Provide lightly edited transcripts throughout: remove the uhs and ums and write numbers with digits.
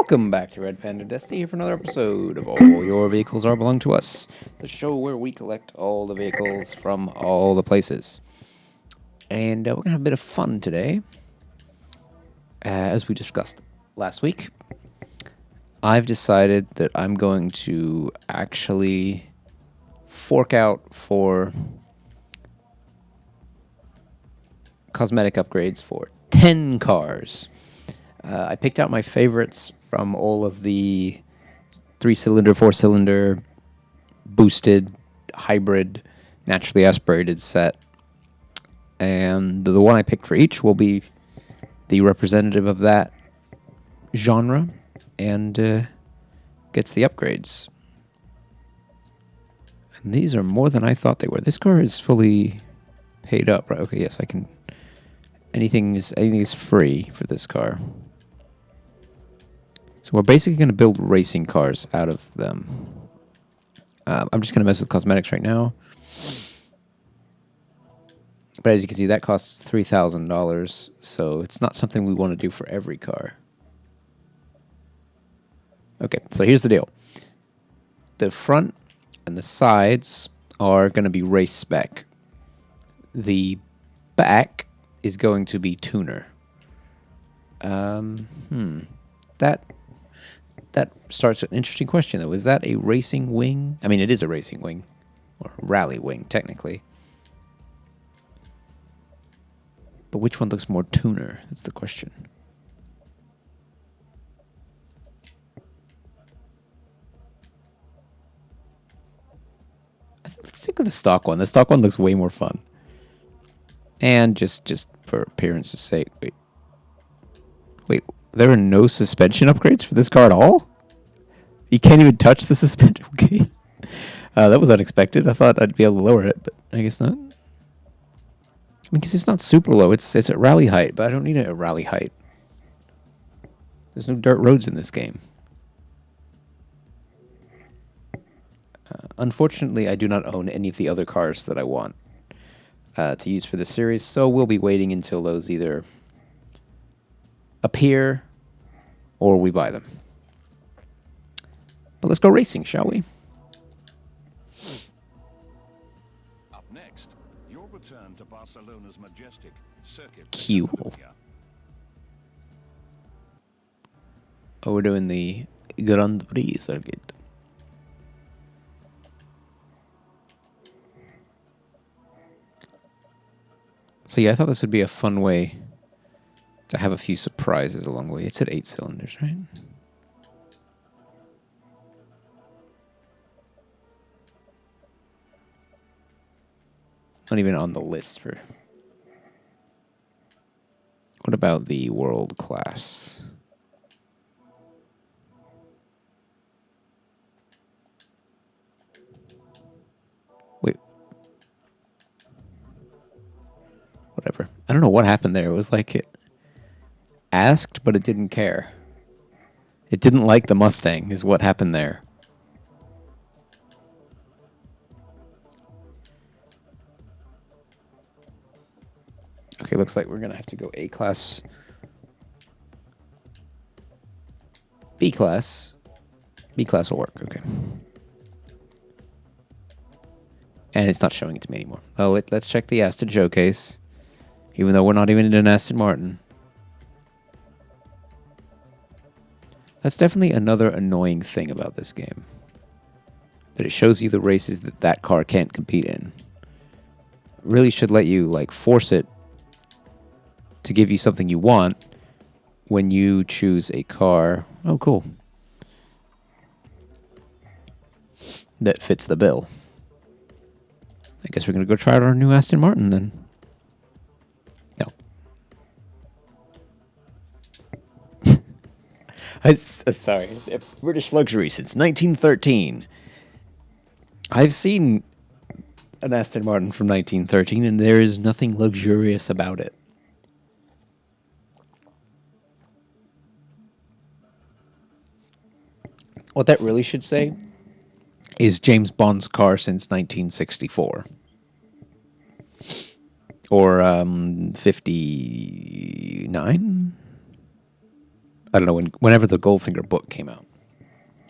Welcome back to Red Panda Destiny here for another episode of All Your Vehicles Are Belong to Us, the show where we collect all the vehicles from all the places. And we're going to have a bit of fun today. As we discussed last week, I've decided that I'm going to actually fork out for cosmetic upgrades for 10 cars. I picked out my favorites from all of the 3-cylinder, 4-cylinder, boosted, hybrid, naturally aspirated set. And the one I picked for each will be the representative of that genre and gets the upgrades. And these are more than I thought they were. This car is fully paid up, right? Okay, yes, I can. Anything is free for this car. So we're basically going to build racing cars out of them. I'm just going to mess with cosmetics right now. But as you can see, that costs $3,000, so it's not something we want to do for every car. Okay, so here's the deal. The front and the sides are going to be race spec. The back is going to be tuner. That starts with an interesting question, though. Is that a racing wing? I mean, it is a racing wing, or rally wing, technically. But which one looks more tuner? That's the question. Let's stick with the stock one. The stock one looks way more fun. And just for appearance's sake, wait, there are no suspension upgrades for this car at all? You can't even touch the suspension. Okay, that was unexpected. I thought I'd be able to lower it, but I guess not. I mean, because it's not super low. It's at rally height, but I don't need it at rally height. There's no dirt roads in this game. Unfortunately, I do not own any of the other cars that I want to use for this series, so we'll be waiting until those either appear or we buy them. But let's go racing, shall we? Up next, your return to Barcelona's majestic circuit. Cool. Oh, we're doing the Grand Prix circuit. So yeah, I thought this would be a fun way to have a few surprises along the way. It's at 8 cylinders, right? Not even on the list for... What about the world class? Wait. Whatever. I don't know what happened there. It was like it asked, but it didn't care. It didn't like the Mustang, is what happened there. Okay, looks like we're going to have to go A-class. B-class. B-class will work, okay. And it's not showing it to me anymore. Oh, let's check the Aston showcase. Even though we're not even in an Aston Martin. That's definitely another annoying thing about this game. That it shows you the races that that car can't compete in. It really should let you, like, force it to give you something you want when you choose a car. Oh, cool. That fits the bill. I guess we're going to go try out our new Aston Martin then. No. Sorry. British luxury since 1913. I've seen an Aston Martin from 1913, and there is nothing luxurious about it. What that really should say is James Bond's car since 1964. Or 59? I don't know, whenever the Goldfinger book came out.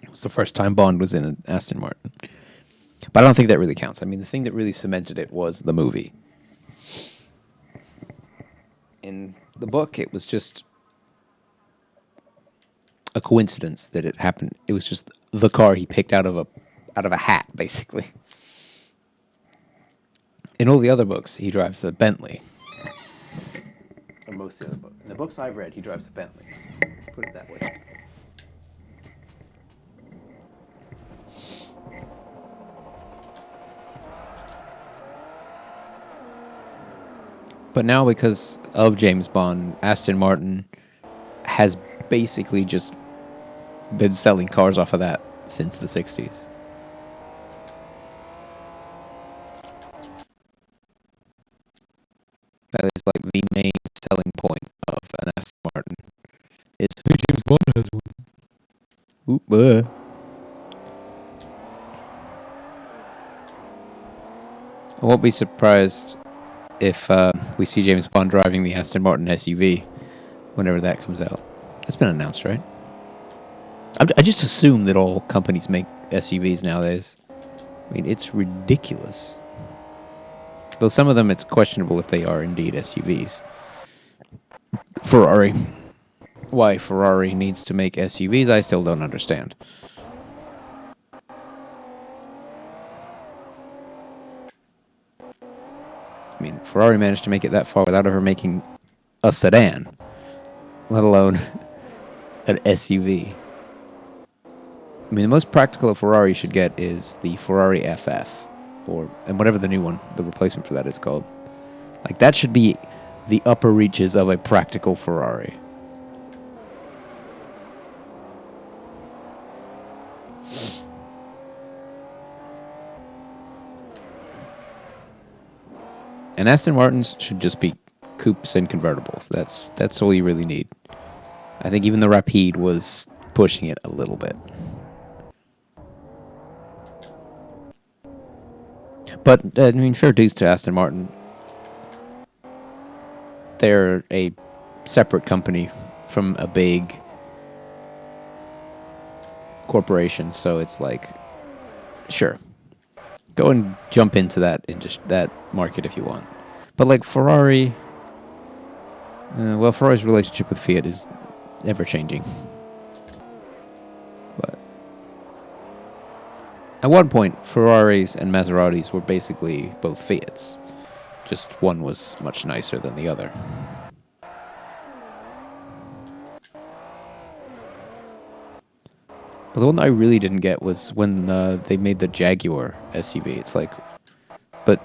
It was the first time Bond was in an Aston Martin. But I don't think that really counts. I mean, the thing that really cemented it was the movie. In the book, it was just a coincidence that it happened. It was just the car he picked out of a hat, basically. In all the other books, he drives a Bentley. Or most of the other books. In the books I've read, he drives a Bentley. Put it that way. But now, because of James Bond, Aston Martin has basically just been selling cars off of that since the 60s. That is like the main selling point of an Aston Martin. Is who James Bond has one. Oop, I won't be surprised if we see James Bond driving the Aston Martin SUV whenever that comes out. That's been announced, right? I just assume that all companies make SUVs nowadays. I mean, it's ridiculous. Though some of them, it's questionable if they are indeed SUVs. Ferrari. Why Ferrari needs to make SUVs, I still don't understand. I mean, Ferrari managed to make it that far without ever making a sedan, let alone an SUV. I mean, the most practical a Ferrari should get is the Ferrari FF, and whatever the new one, the replacement for that is called. Like, that should be the upper reaches of a practical Ferrari. And Aston Martins should just be coupes and convertibles. That's all you really need. I think even the Rapide was pushing it a little bit. But, I mean, fair dues to Aston Martin. They're a separate company from a big corporation, so it's like, sure, go and jump into that market if you want. But like Ferrari, Ferrari's relationship with Fiat is ever changing. But at one point, Ferraris and Maseratis were basically both Fiats. Just one was much nicer than the other. But the one I really didn't get was when they made the Jaguar SUV. It's like, but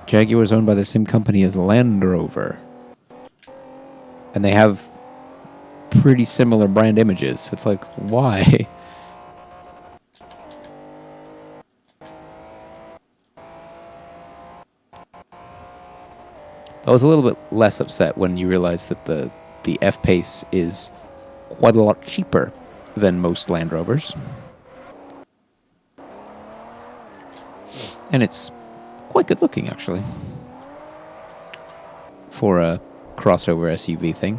Jaguar is owned by the same company as Land Rover. And they have pretty similar brand images. So it's like, why? I was a little bit less upset when you realized that the F-Pace is quite a lot cheaper than most Land Rovers. And it's quite good looking, actually, for a crossover SUV thing.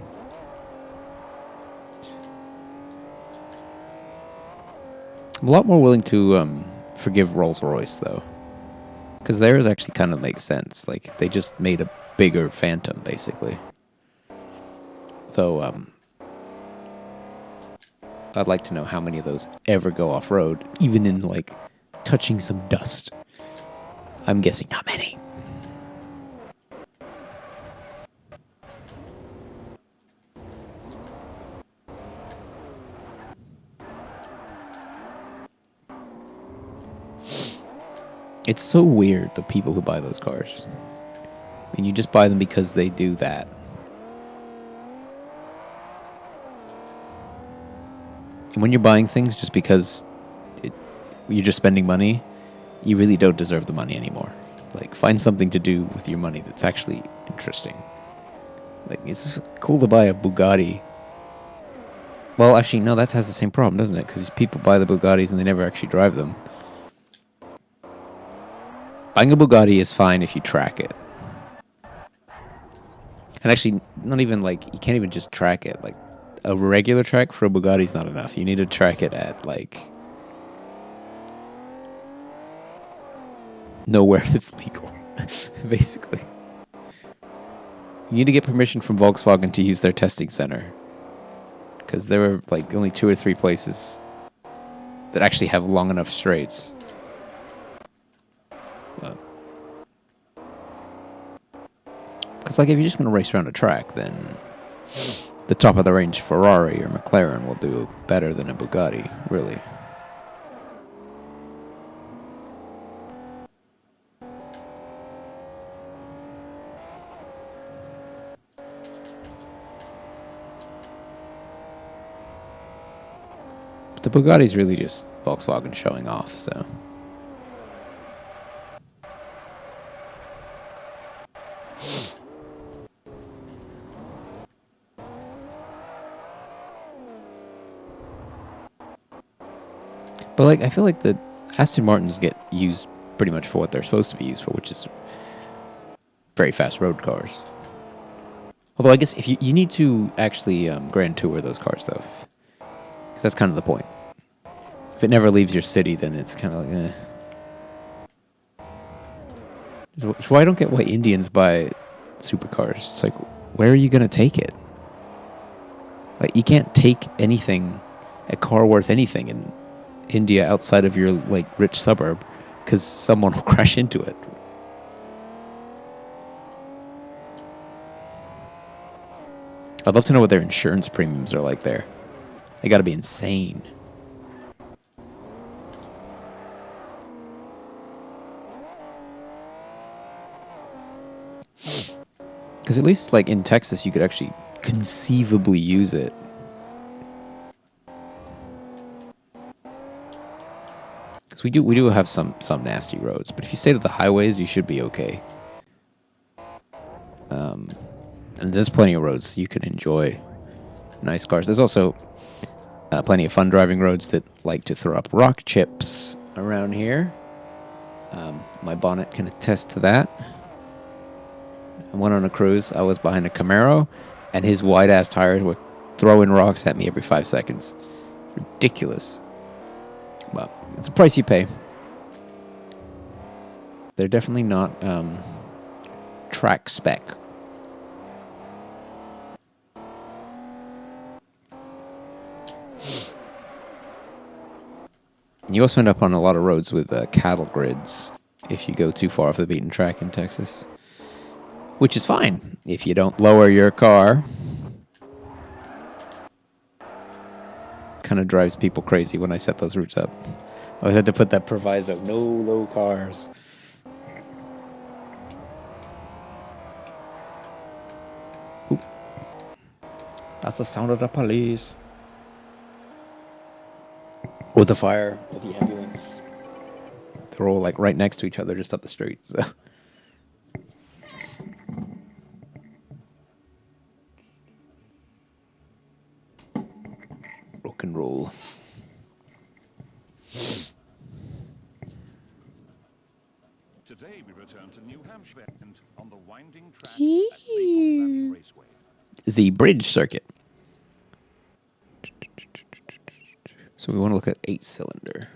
I'm a lot more willing to forgive Rolls-Royce, though, because theirs actually kind of makes sense. Like, they just made a bigger Phantom, basically. Though, I'd like to know how many of those ever go off-road, even in, like, touching some dust. I'm guessing not many. It's so weird, the people who buy those cars. I mean, you just buy them because they do that. And when you're buying things just because you're just spending money, you really don't deserve the money anymore. Like, find something to do with your money that's actually interesting. Like, it's cool to buy a Bugatti. Well, actually, no, that has the same problem, doesn't it? Because people buy the Bugattis and they never actually drive them. Buying a Bugatti is fine if you track it. And actually, not even, like, you can't even just track it. Like, a regular track for a Bugatti's not enough. You need to track it at, like, nowhere that's legal, basically. You need to get permission from Volkswagen to use their testing center. Because there are, like, only 2 or 3 places that actually have long enough straights. Because, like, if you're just going to race around a track, then the top of the range Ferrari or McLaren will do better than a Bugatti, really. But the Bugatti's really just Volkswagen showing off, so. But, like, I feel like the Aston Martins get used pretty much for what they're supposed to be used for, which is very fast road cars. Although I guess if you need to actually Grand Tour those cars, though. Because that's kind of the point. If it never leaves your city, then it's kind of like, Which why I don't get why Indians buy supercars. It's like, where are you going to take it? Like, you can't take anything, a car worth anything in India outside of your, like, rich suburb, because someone will crash into it. I'd love to know what their insurance premiums are like there. They got to be insane. Because at least, like, in Texas, you could actually conceivably use it. Because we do have some nasty roads, but if you stay to the highways, you should be okay. And there's plenty of roads you can enjoy nice cars. There's also plenty of fun driving roads that like to throw up rock chips around here. My bonnet can attest to that. I went on a cruise. I was behind a Camaro, and his wide-ass tires were throwing rocks at me every 5 seconds. Ridiculous. Well, it's a price you pay. They're definitely not track spec. You also end up on a lot of roads with cattle grids if you go too far off the beaten track in Texas. Which is fine if you don't lower your car. Kind of drives people crazy when I set those routes up. I always had to put that proviso, no low cars. Oop. That's the sound of the police. Or the fire, or the ambulance. They're all, like, right next to each other just up the street, so. Rock and roll. Today we return to New Hampshire and on the winding track at Maple Valley Raceway. The bridge circuit. So we want to look at 8-cylinder.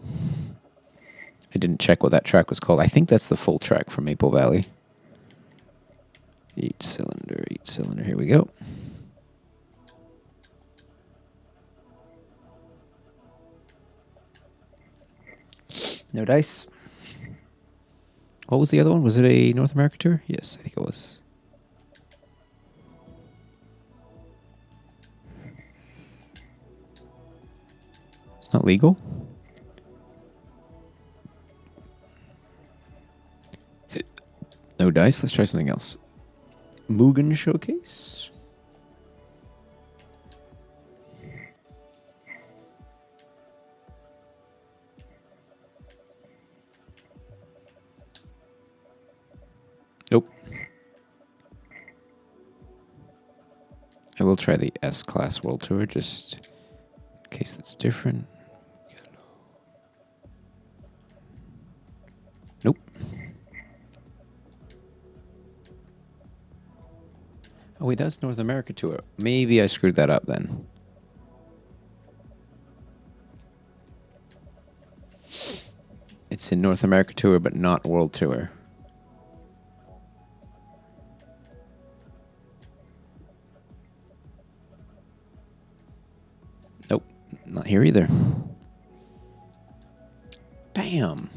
I didn't check what that track was called. I think that's the full track from Maple Valley. 8-cylinder, 8-cylinder. Here we go. No dice. What was the other one? Was it a North America tour? Yes, I think it was. It's not legal? No dice. Let's try something else. Mugen Showcase. Nope. I will try the S-Class World Tour just in case it's different. Nope. Oh, wait, that's North America Tour. Maybe I screwed that up then. It's in North America Tour, but not World Tour. Nope, not here either. Damn.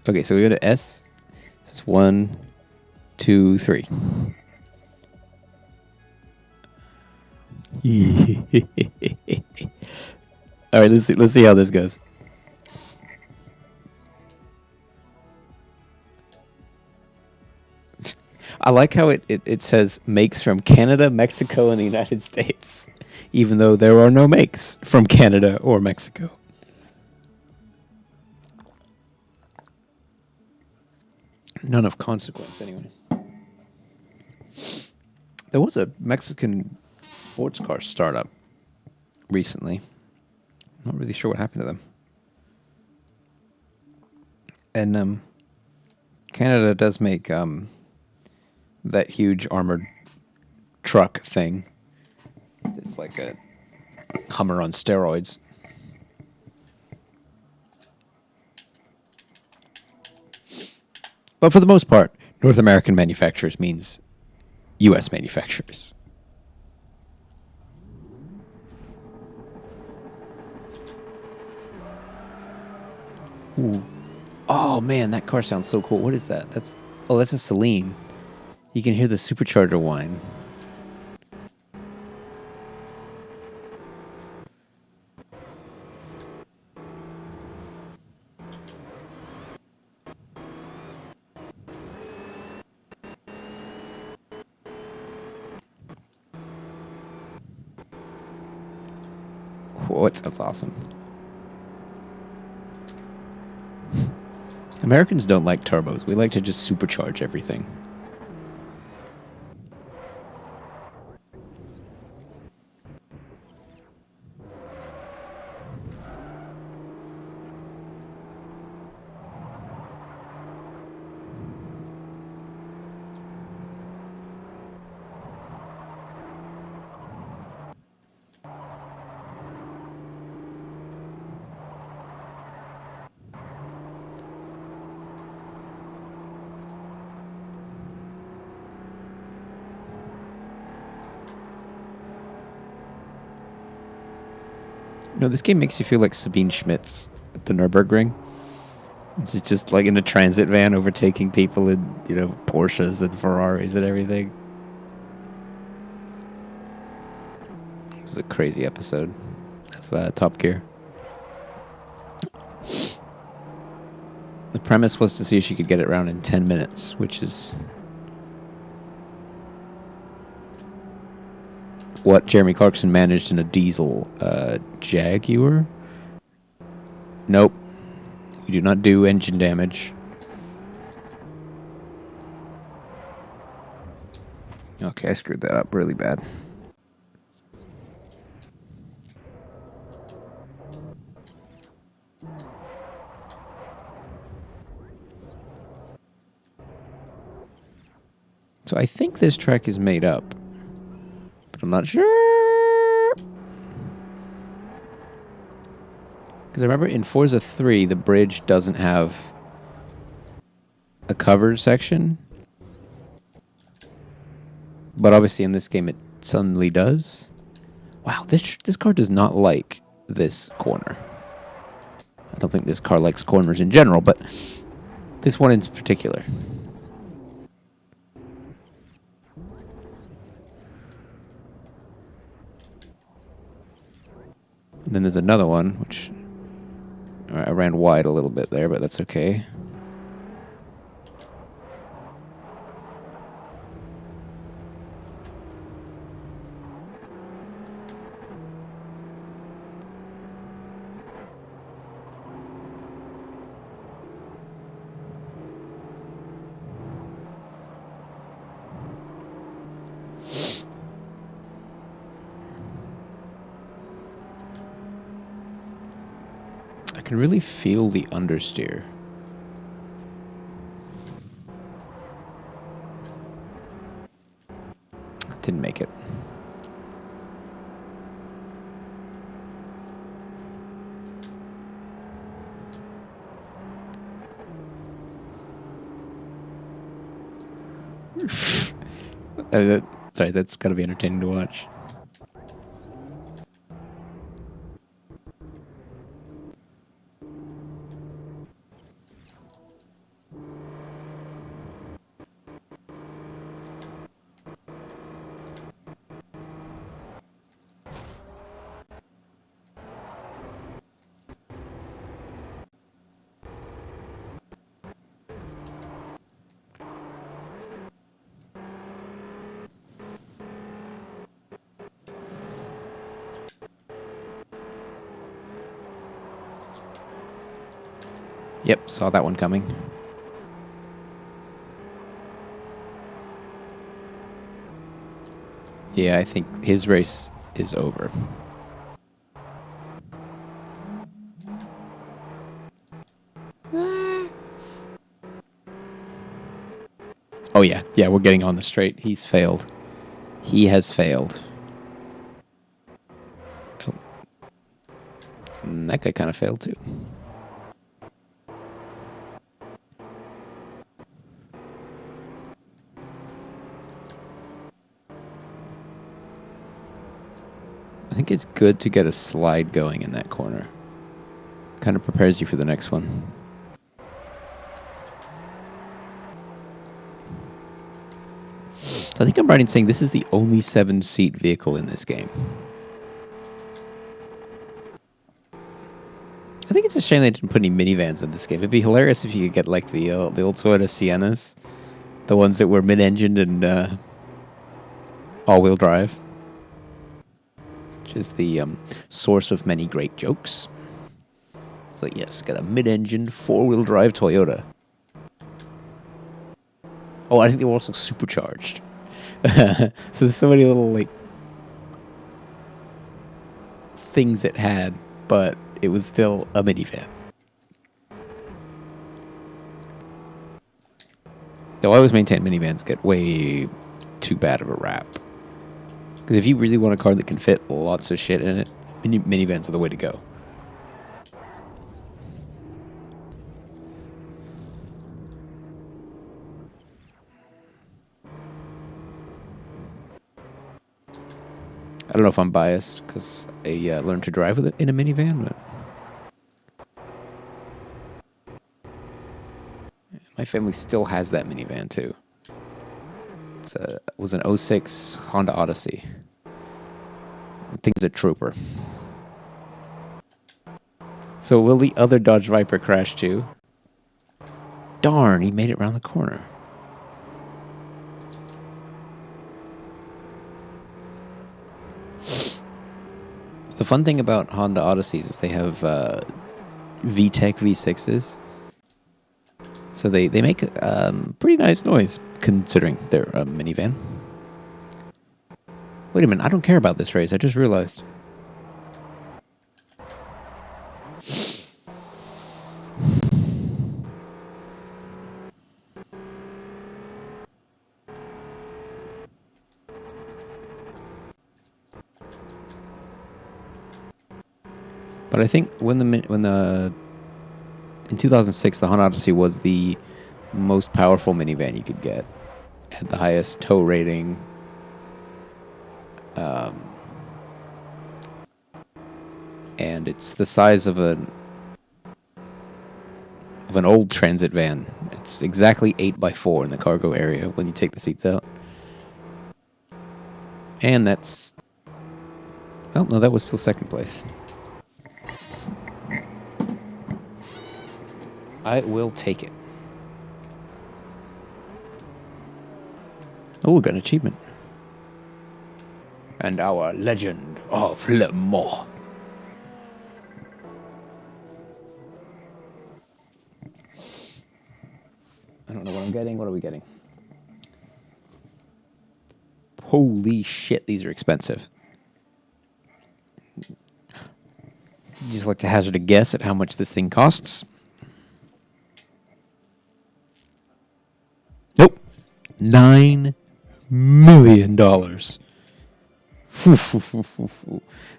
Okay, so we go to S. This is 1, 2, 3. All right, let's see how this goes. I like how it says makes from Canada, Mexico, and the United States, even though there are no makes from Canada or Mexico. None of consequence, anyway. There was a Mexican sports car startup recently. I'm not really sure what happened to them. And Canada does make that huge armored truck thing. It's like a Hummer on steroids. But for the most part, North American manufacturers means U.S. manufacturers. Ooh. Oh man, that car sounds so cool. What is that? That's a Celine. You can hear the supercharger whine. Whoa, it sounds awesome. Americans don't like turbos. We like to just supercharge everything. No, this game makes you feel like Sabine Schmitz at the Nürburgring. It's just like in a transit van overtaking people in, Porsches and Ferraris and everything. It's a crazy episode of Top Gear. The premise was to see if she could get it around in 10 minutes, which is what Jeremy Clarkson managed in a diesel Jaguar. Nope. You do not do engine damage. Okay, I screwed that up really bad. So I think this track is made up, but I'm not sure. Because I remember in Forza 3, the bridge doesn't have a covered section. But obviously in this game it suddenly does. Wow, this car does not like this corner. I don't think this car likes corners in general, but this one in particular. And then there's another one, which I ran wide a little bit there, but that's okay. can really feel the understeer. Didn't make it. Sorry, that's got to be entertaining to watch. Yep, saw that one coming. Yeah, I think his race is over. Oh yeah, yeah, we're getting on the straight. He's failed. He has failed. Oh. And that guy kind of failed too. I think it's good to get a slide going in that corner. Kind of prepares you for the next one. So I think I'm right in saying this is the only 7-seat vehicle in this game. I think it's a shame they didn't put any minivans in this game. It'd be hilarious if you could get like the old Toyota Siennas, the ones that were mid-engined and all-wheel drive, which is the source of many great jokes. So yes, got a mid-engined 4-wheel drive Toyota. Oh, I think they were also supercharged. So there's so many little like things it had, but it was still a minivan. Though I always maintain minivans get way too bad of a rap. Because if you really want a car that can fit lots of shit in it, minivans are the way to go. I don't know if I'm biased because I learned to drive with it in a minivan, but my family still has that minivan too. It was an 06 Honda Odyssey. The thing's a trooper. So will the other Dodge Viper crash too? Darn, he made it around the corner. The fun thing about Honda Odysseys is they have VTEC V6s. So they make pretty nice noise considering they're a minivan. Wait a minute, I don't care about this race. I just realized. But I think when the in 2006 the Honda Odyssey was the most powerful minivan you could get. It had the highest tow rating. And it's the size of an old transit van. It's exactly 8x4 in the cargo area when you take the seats out. And that's... Oh, no, that was still second place. I will take it. Oh, we got an achievement. And our Legend of Le Mans. I don't know what I'm getting. What are we getting? Holy shit, these are expensive. You just like to hazard a guess at how much this thing costs? Nope. $9 million.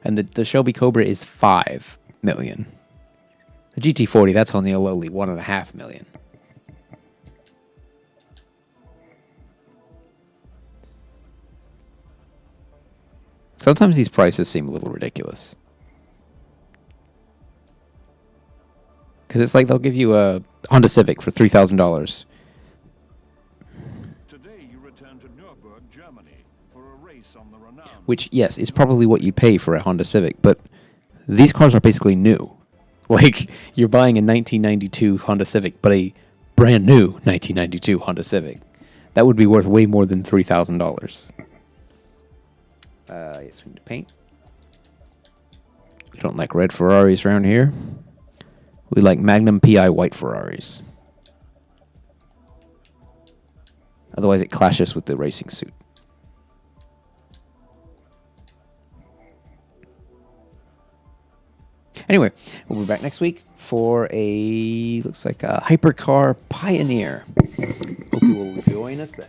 And the Shelby Cobra is $5 million. The GT40, that's only a lowly $1.5 million. Sometimes these prices seem a little ridiculous. Because it's like they'll give you a Honda Civic for $3,000. Today you return to Nuremberg, Germany, for a race on the renowned. Which, yes, is probably what you pay for a Honda Civic, but these cars are basically new. Like, you're buying a 1992 Honda Civic, but a brand new 1992 Honda Civic. That would be worth way more than $3,000. Yes, we need to paint. We don't like red Ferraris around here. We like Magnum PI white Ferraris. Otherwise, it clashes with the racing suit. Anyway, we'll be back next week for looks like a Hypercar Pioneer. Hope you will join us then.